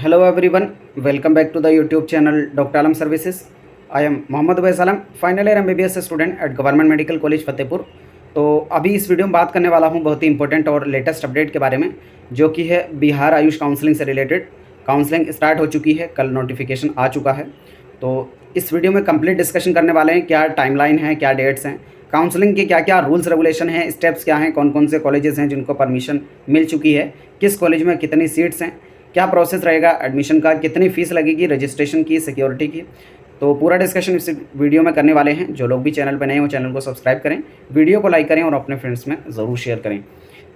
Hello everyone, welcome back to the YouTube channel Dr. Alam Services. I am Mohammad Uvais Alam, final year MBBS student at government medical college Fatehpur. तो अभी इस video में बात करने वाला हूं बहुत ही इंपॉर्टेंट और लेटेस्ट अपडेट के बारे में, जो कि है बिहार आयुष काउंसलिंग से रिलेटेड। काउंसलिंग स्टार्ट हो चुकी है, कल नोटिफिकेशन आ चुका है। तो इस वीडियो में कंप्लीट डिस्कशन करने वाले हैं, क्या टाइमलाइन है, क्या डेट्स हैं, काउंसलिंग के क्या क्या रूल्स रेगुलेशन हैं, स्टेप्स क्या हैं, कौन कौन से कॉलेजेस हैं जिनको परमिशन मिल चुकी है, किस कॉलेज में कितनी सीट्स हैं, क्या प्रोसेस रहेगा एडमिशन का, कितनी फ़ीस लगेगी, रजिस्ट्रेशन की, सिक्योरिटी की। तो पूरा डिस्कशन इस वीडियो में करने वाले हैं। जो लोग भी चैनल पर नए हो चैनल को सब्सक्राइब करें, वीडियो को लाइक करें और अपने फ्रेंड्स में ज़रूर शेयर करें।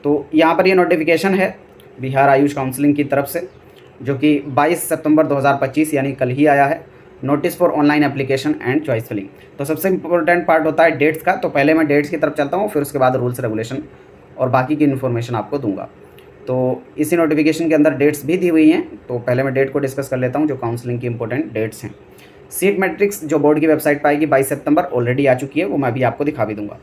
तो यहाँ पर ये नोटिफिकेशन है बिहार आयुष काउंसलिंग की तरफ से, जो कि 22 सितंबर 2025 यानी कल ही आया है। Notice for online application and choice filling. तो सबसे इंपॉर्टेंट पार्ट होता है डेट्स का। तो पहले मैं डेट्स की तरफ चलता हूँ, फिर उसके बाद रूल्स रेगुलेशन और बाकी की इन्फॉर्मेशन आपको दूंगा। तो इसी नोटिफिकेशन के अंदर डेट्स भी दी हुई हैं। तो पहले मैं डेट को डिस्कस कर लेता हूं, जो काउंसलिंग की इंपॉर्टेंट डेट्स हैं। सीट मैट्रिक्स जो बोर्ड की वेबसाइट पर आएगी 22 सितंबर ऑलरेडी आ चुकी है, वो मैं भी आपको दिखा भी दूंगा।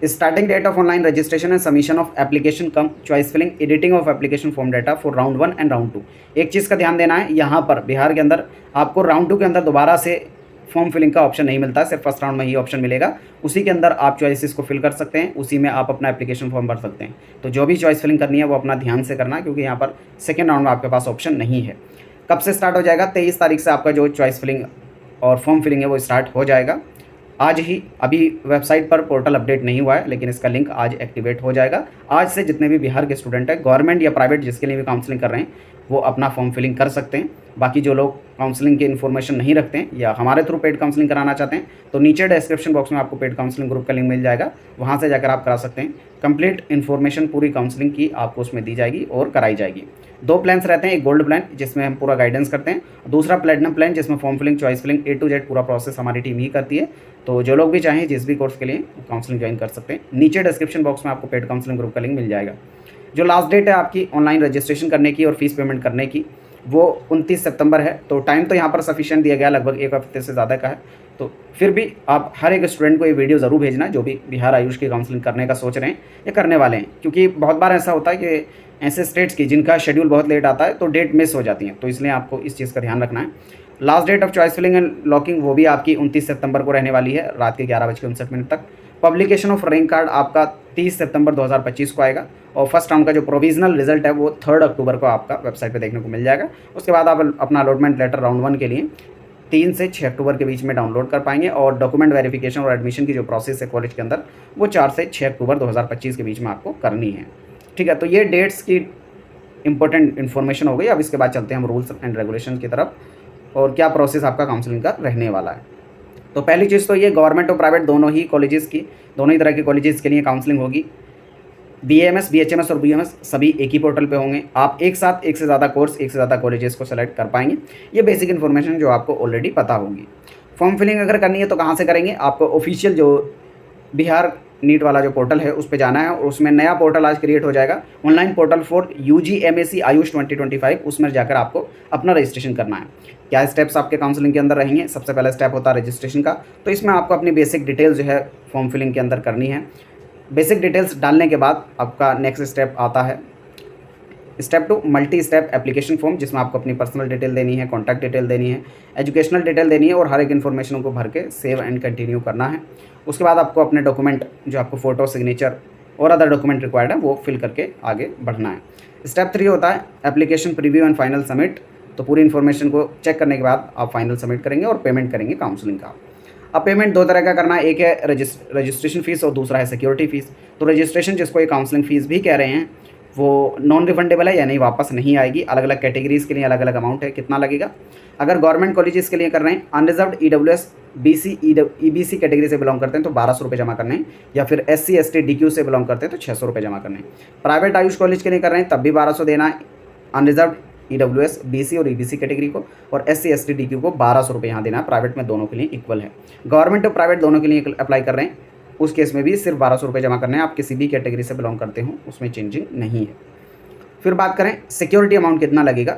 Starting date of online registration and submission of application cum choice filling editing of application form data for round 1 and round 2। एक चीज़ का ध्यान देना है, यहाँ पर बिहार के अंदर आपको राउंड 2 के अंदर दोबारा से फॉर्म फिलिंग का ऑप्शन नहीं मिलता, सिर्फ फर्स्ट राउंड में ही ऑप्शन मिलेगा। उसी के अंदर आप चॉइसेस को फिल कर सकते हैं, उसी में आप अपना एप्लीकेशन फॉर्म भर सकते हैं। तो जो भी चॉइस फिलिंग करनी है वो अपना ध्यान से करना, क्योंकि यहाँ पर सेकेंड राउंड में आपके पास ऑप्शन नहीं है। कब से स्टार्ट हो जाएगा? 23 तारीख से आपका जो चॉइस फिलिंग और फॉर्म फिलिंग है वो स्टार्ट हो जाएगा। आज ही, अभी वेबसाइट पर पोर्टल अपडेट नहीं हुआ है, लेकिन इसका लिंक आज एक्टिवेट हो जाएगा। आज से जितने भी बिहार के स्टूडेंट हैं, गवर्नमेंट या प्राइवेट जिसके लिए भी काउंसलिंग कर रहे हैं, वो अपना फॉर्म फिलिंग कर सकते हैं। बाकी जो लोग काउंसलिंग की इन्फॉर्मेशन नहीं रखते हैं या हमारे थ्रू पेड काउंसलिंग कराना चाहते हैं, तो नीचे डिस्क्रिप्शन बॉक्स में आपको पेड काउंसलिंग ग्रुप का लिंक मिल जाएगा, वहाँ से जाकर आप करा सकते हैं। कंप्लीट इन्फॉर्मेशन पूरी काउंसलिंग की आपको उसमें दी जाएगी और कराई जाएगी। 2 प्लान्स रहते हैं, एक गोल्ड प्लान जिसमें हम पूरा गाइडेंस करते हैं, दूसरा प्लेटिनम प्लान जिसमें form filling, choice filling A to Z पूरा प्रोसेस हमारी टीम ही करती है। तो जो लोग भी चाहें जिस भी कोर्स के लिए काउंसलिंग ज्वाइन कर सकते हैं। नीचे डिस्क्रिप्शन बॉक्स में आपको पेड काउंसलिंग ग्रुप का लिंक मिल जाएगा। जो लास्ट डेट है आपकी ऑनलाइन रजिस्ट्रेशन करने की और फीस पेमेंट करने की, वो 29 सितंबर है। तो टाइम तो यहाँ पर सफिशिएंट दिया गया, लगभग 1 हफ्ते से ज़्यादा का है। तो फिर भी आप हर एक स्टूडेंट को ये वीडियो ज़रूर भेजना जो भी बिहार आयुष की काउंसलिंग करने का सोच रहे हैं या करने वाले हैं, क्योंकि बहुत बार ऐसा होता है कि ऐसे स्टेट्स की जिनका शेड्यूल बहुत लेट आता है तो डेट मिस हो जाती है। तो इसलिए आपको इस चीज़ का ध्यान रखना है। Last date of choice filling and locking वो भी आपकी 29 सितंबर को रहने वाली है, रात के 11:59 तक। पब्लिकेशन ऑफ रैंक कार्ड आपका 30 सितंबर 2025 को आएगा, और फर्स्ट राउंड का जो प्रोविजनल रिजल्ट है वो 3 अक्टूबर को आपका वेबसाइट पे देखने को मिल जाएगा। उसके बाद आप अपना अलॉटमेंट लेटर राउंड 1 के लिए 3 से 6 अक्टूबर के बीच में डाउनलोड कर पाएंगे, और डॉक्यूमेंट वेरिफिकेशन और एडमिशन की जो प्रोसेस है कॉलेज के अंदर, वो 4 से 6 अक्टूबर 2025 के बीच में आपको करनी है। ठीक है, तो ये डेट्स की इंपॉर्टेंट इन्फॉर्मेशन हो गई। अब इसके बाद चलते हैं हम रूल्स एंड रेगुलेशन की तरफ, और क्या प्रोसेस आपका काउंसलिंग का रहने वाला है। तो पहली चीज़ तो ये, गवर्नमेंट और प्राइवेट दोनों ही कॉलेजेस की, दोनों ही तरह के कॉलेजेस के लिए काउंसलिंग होगी। BAMS, BHMS और BMS सभी एक ही पोर्टल पे होंगे। आप एक साथ एक से ज़्यादा कोर्स, एक से ज़्यादा कॉलेजेस को सेलेक्ट कर पाएंगे। ये बेसिक इन्फॉर्मेशन जो आपको ऑलरेडी पता होगी। फॉर्म फिलिंग अगर करनी है तो कहाँ से करेंगे? आपको ऑफिशियल जो बिहार नीट वाला जो पोर्टल है उस पर जाना है, और उसमें नया पोर्टल आज क्रिएट हो जाएगा, online portal for UG MAC Ayush 2025। उसमें जाकर आपको अपना रजिस्ट्रेशन करना है। क्या स्टेप्स आपके काउंसलिंग के अंदर रहेंगे? सबसे पहला स्टेप होता है रजिस्ट्रेशन का। तो इसमें आपको अपनी बेसिक डिटेल्स जो है फॉर्म फिलिंग के अंदर करनी है। बेसिक डिटेल्स डालने के बाद आपका नेक्स्ट स्टेप आता है step 2, multi step application form, जिसमें आपको अपनी पर्सनल डिटेल देनी है, कॉन्टैक्ट डिटेल देनी है, एजुकेशनल डिटेल देनी है, और हर एक इन्फॉर्मेशन को भर के सेव एंड कंटिन्यू करना है। उसके बाद आपको अपने डॉक्यूमेंट जो आपको फ़ोटो, सिग्नेचर और अदर डॉक्यूमेंट रिक्वायर्ड है वो फिल करके आगे बढ़ना है। स्टेप 3 होता है application preview and final submit. तो पूरी इन्फॉर्मेशन को चेक करने के बाद आप फाइनल सबमिट करेंगे और पेमेंट करेंगे काउंसलिंग का। अब पेमेंट 2 तरह का करना है, एक है रजिस्ट्रेशन फ़ीस और दूसरा है सिक्योरिटी फ़ीस। तो रजिस्ट्रेशन, जिसको ये काउंसलिंग फ़ीस भी कह रहे हैं, वो नॉन रिफंडेबल है, यानी वापस नहीं आएगी। अलग अलग कैटेगरीज़ के लिए अलग अलग अमाउंट है, कितना लगेगा। अगर गवर्नमेंट कॉलेजेस के लिए कर रहे हैं, unreserved EWS BC EBC category से बिलोंग करते हैं तो 1200 रुपये जमा करने हैं, या फिर SC ST DQ से बिलोंग करते हैं तो 600 रुपये जमा करने हैं। प्राइवेट आयुष कॉलेज के लिए कर रहे हैं तब भी 1200 देना है, अनरिजर्व्ड EWS BC और EBC कैटेगरी को, और SC ST DQ को 1200 रुपये यहाँ देना है। प्राइवेट में दोनों के लिए इक्वल है। गवर्नमेंट और प्राइवेट दोनों के लिए अप्लाई कर रहे हैं, उस केस में भी सिर्फ 1200 रुपये जमा करने हैं। आप किसी भी कैटेगरी से बिलोंग करते हो उसमें चेंजिंग नहीं है। फिर बात करें सिक्योरिटी अमाउंट कितना लगेगा,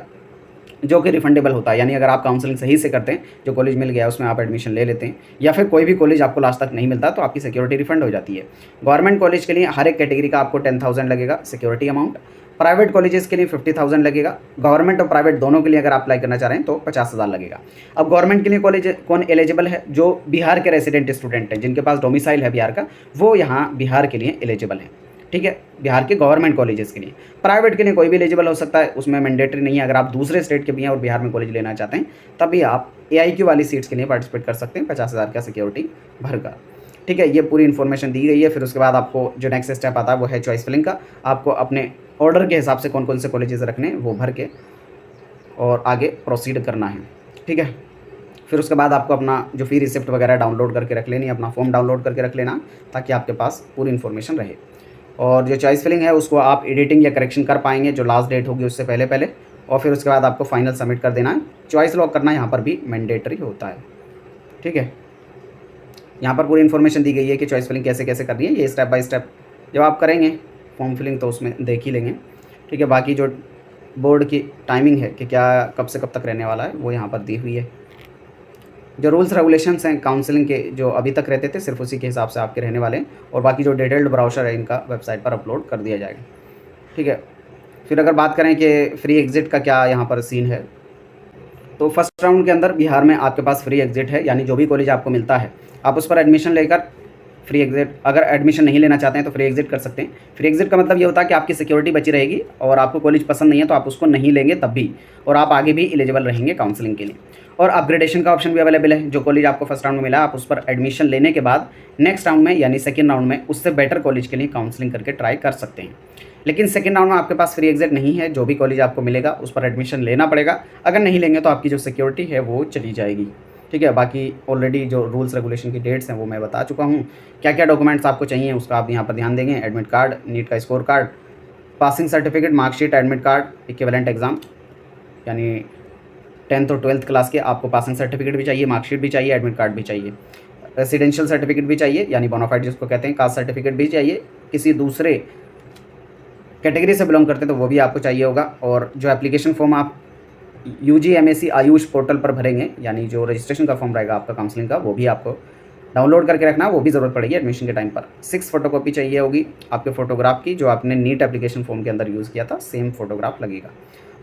जो कि रिफंडेबल होता है। यानी अगर आप काउंसलिंग सही से करते हैं, जो कॉलेज मिल गया उसमें आप एडमिशन ले लेते हैं, या फिर कोई भी कॉलेज आपको लास्ट तक नहीं मिलता, तो आपकी सिक्योरिटी रिफंड हो जाती है। गवर्नमेंट कॉलेज के लिए हर एक कैटेगरी का आपको 10,000 लगेगा सिक्योरिटी अमाउंट। प्राइवेट कॉलेजेस के लिए 50,000 लगेगा। गवर्नमेंट और प्राइवेट दोनों के लिए अगर आप अप्लाई करना चाह रहे हैं तो 50,000 लगेगा। अब गवर्नमेंट के लिए कॉलेज कौन एलिजिबल है? जो बिहार के रेसिडेंट स्टूडेंट हैं, जिनके पास डोमिसाइल है बिहार का, वो यहाँ बिहार के लिए एलिजिबल है। ठीक है, बिहार के गवर्नमेंट कॉलेजेस के लिए। प्राइवेट के लिए कोई भी एलिजिबल हो सकता है, उसमें मैंडेटरी नहीं है। अगर आप दूसरे स्टेट के भी हैं और बिहार में कॉलेज लेना चाहते हैं, तभी आप AIQ वाली सीट्स के लिए पार्टिसिपेट कर सकते हैं 50,000 का सिक्योरिटी भरकर। ठीक है, ये पूरी इन्फॉर्मेशन दी गई है। फिर उसके बाद आपको जो नेक्स्ट स्टेप आता है वो है चॉइस फिलिंग का। आपको अपने ऑर्डर के हिसाब से कौन कौन से कॉलेजेस रखने हैं वो भर के और आगे प्रोसीड करना है। ठीक है, फिर उसके बाद आपको अपना जो फी रिसिप्ट वगैरह डाउनलोड करके रख लेनी है, अपना फॉर्म डाउनलोड करके रख लेना, ताकि आपके पास पूरी इन्फॉर्मेशन रहे। और जो चॉइस फिलिंग है उसको आप एडिटिंग या करेक्शन कर पाएंगे जो लास्ट डेट होगी उससे पहले पहले, और फिर उसके बाद आपको फाइनल सबमिट कर देना है। चॉइस लॉक करना यहाँ पर भी मैंडेटरी होता है। ठीक है, यहाँ पर पूरी इन्फॉर्मेशन दी गई है कि चॉइस फिलिंग कैसे कैसे करनी है। ये स्टेप बाय स्टेप जब आप करेंगे फॉर्म फिलिंग तो उसमें देख ही लेंगे। ठीक है, बाकी जो बोर्ड की टाइमिंग है कि क्या कब से कब तक रहने वाला है वो यहाँ पर दी हुई है। जो रूल्स रेगुलेशंस हैं काउंसलिंग के जो अभी तक रहते थे सिर्फ उसी के हिसाब से आपके रहने वाले हैं, और बाकी जो डिटेल्ड ब्राउचर है इनका वेबसाइट पर अपलोड कर दिया जाएगा। ठीक है, फिर अगर बात करें कि फ्री एग्ज़िट का क्या यहाँ पर सीन है, तो फर्स्ट राउंड के अंदर बिहार में आपके पास फ्री एग्ज़िट है, यानी जो भी कॉलेज आपको मिलता है आप उस पर एडमिशन लेकर फ्री एग्ज़िट, अगर एडमिशन नहीं लेना चाहते हैं तो फ्री एग्ज़िट कर सकते हैं। फ्री एग्ज़िट का मतलब ये होता है कि आपकी सिक्योरिटी बची रहेगी और आपको कॉलेज पसंद नहीं है तो आप उसको नहीं लेंगे तब भी, और आप आगे भी एलिजिबल रहेंगे काउंसलिंग के लिए। और अपग्रेडेशन का ऑप्शन भी अवेलेबल है। जो कॉलेज आपको फर्स्ट राउंड में मिला आप उस पर एडमिशन लेने के बाद नेक्स्ट राउंड में यानी सेकेंड राउंड में उससे बेटर कॉलेज के लिए काउंसलिंग करके ट्राई कर सकते हैं। लेकिन सेकेंड राउंड में आपके पास फ्री एग्ज़िट नहीं है, जो भी कॉलेज आपको मिलेगा उस पर एडमिशन लेना पड़ेगा। अगर नहीं लेंगे तो आपकी जो सिक्योरिटी है वो चली जाएगी। ठीक है, बाकी ऑलरेडी जो रूल्स रेगुलेशन की डेट्स हैं वो मैं बता चुका हूँ। क्या क्या डॉक्यूमेंट्स आपको चाहिए उसका आप यहाँ पर ध्यान देंगे। एडमिट कार्ड, नीट का score card, passing certificate, marksheet, admit card, equivalent exam यानी 10th और 12th क्लास के आपको पासिंग सर्टिफिकेट भी चाहिए, मार्कशीट भी चाहिए, एडमिट कार्ड भी चाहिए, रेसिडेंशियल सर्टिफिकेट भी चाहिए यानी बोनाफाइड जिसको कहते हैं, कास्ट सर्टिफिकेट भी चाहिए। किसी दूसरे कैटेगरी से बिलोंग करते हैं तो वो भी आपको चाहिए होगा। और जो एप्लीकेशन फॉर्म आप UG MSc आयुष पोर्टल पर भरेंगे, यानी जो रजिस्ट्रेशन का फॉर्म रहेगा आपका काउंसलिंग का, वो भी आपको डाउनलोड करके रखना, वो भी ज़रूरत पड़ेगी एडमिशन के टाइम पर। 6 फोटोकॉपी चाहिए होगी आपके फ़ोटोग्राफ की, जो आपने नीट एप्लीकेशन फॉर्म के अंदर यूज़ किया था सेम फ़ोटोग्राफ लगेगा।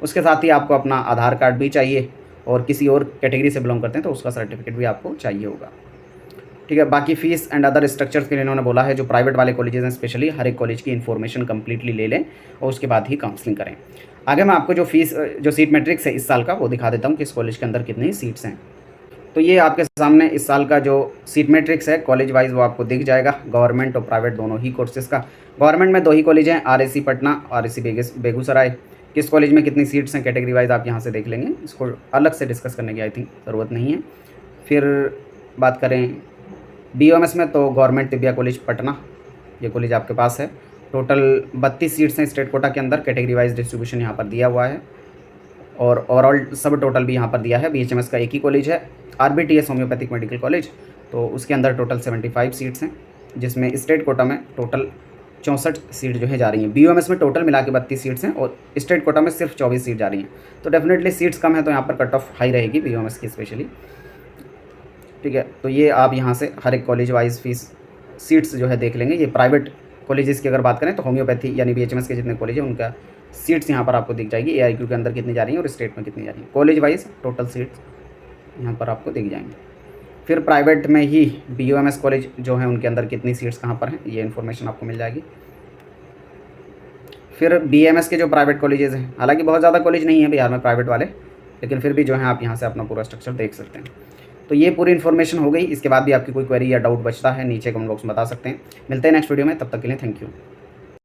उसके साथ ही आपको अपना आधार कार्ड भी चाहिए, और किसी और कैटेगरी से बिलोंग करते हैं तो उसका सर्टिफिकेट भी आपको चाहिए होगा। ठीक है, बाकी फ़ीस एंड अदर स्ट्रक्चर्स के लिए इन्होंने बोला है जो प्राइवेट वाले कॉलेजेस हैं स्पेशली हर एक कॉलेज की इन्फॉर्मेशन कंप्लीटली ले लें और उसके बाद ही काउंसलिंग करें। आगे मैं आपको जो सीट मैट्रिक्स है इस साल का वो दिखा देता हूँ कि इस कॉलेज के अंदर कितनी सीट्स हैं। तो ये आपके सामने इस साल का जो सीट मैट्रिक्स है कॉलेज वाइज वो आपको दिख जाएगा, गवर्नमेंट और प्राइवेट दोनों ही कोर्सेज़ का। गवर्नमेंट में 2 ही कॉलेज हैं, RSC पटना, RSC बेगूसराय। किस कॉलेज में कितनी सीट्स हैं कैटेगरी वाइज आप यहाँ से देख लेंगे, इसको अलग से डिस्कस करने की आई थिंक ज़रूरत नहीं है। फिर बात करें BOMS में तो गवर्नमेंट तिब्बिया कॉलेज पटना, ये कॉलेज आपके पास है। टोटल 32 सीट्स हैं स्टेट कोटा के अंदर, कैटेगरी वाइज डिस्ट्रीब्यूशन यहाँ पर दिया हुआ है, और ओवरऑल सब टोटल भी यहाँ पर दिया है। BHMS का एक ही कॉलेज है, RBTS होम्योपैथिक मेडिकल कॉलेज, तो उसके अंदर टोटल 75 सीट्स हैं, जिसमें स्टेट कोटा में टोटल 64 सीट जो है जा रही हैं। BOMS में टोटल मिला के 32 सीट्स हैं और स्टेट कोटा में सिर्फ 24 सीट जा रही हैं। तो डेफिनेटली सीट्स कम है तो यहाँ पर कट ऑफ हाई रहेगी BOMS की स्पेशली। ठीक है, तो ये आप यहाँ से हर एक कॉलेज वाइज फीस सीट्स जो है देख लेंगे। ये प्राइवेट कॉलेजेस की अगर बात करें तो होम्योपैथी यानी BHMS के जितने कॉलेज हैं उनका सीट्स यहाँ पर आपको दिख जाएगी, AIQ के अंदर कितनी जा रही हैं और स्टेट में कितनी जा रही हैं। कॉलेज वाइज टोटल सीट्स यहाँ पर आपको दिख जाएंगे। फिर प्राइवेट में ही BOMS कॉलेज जो हैं उनके अंदर कितनी सीट्स कहाँ पर हैं ये इन्फॉर्मेशन आपको मिल जाएगी। फिर BMS के जो प्राइवेट कॉलेजेस हैं, हालांकि बहुत ज़्यादा कॉलेज नहीं है बिहार में प्राइवेट वाले, लेकिन फिर भी जो है आप यहाँ से अपना पूरा स्ट्रक्चर देख सकते हैं। तो ये पूरी इन्फॉर्मेशन हो गई। इसके बाद भी आपकी कोई क्वेरी या डाउट बचता है नीचे कमेंट बॉक्स में बता सकते हैं। मिलते हैं नेक्स्ट वीडियो में, तब तक के लिए थैंक यू।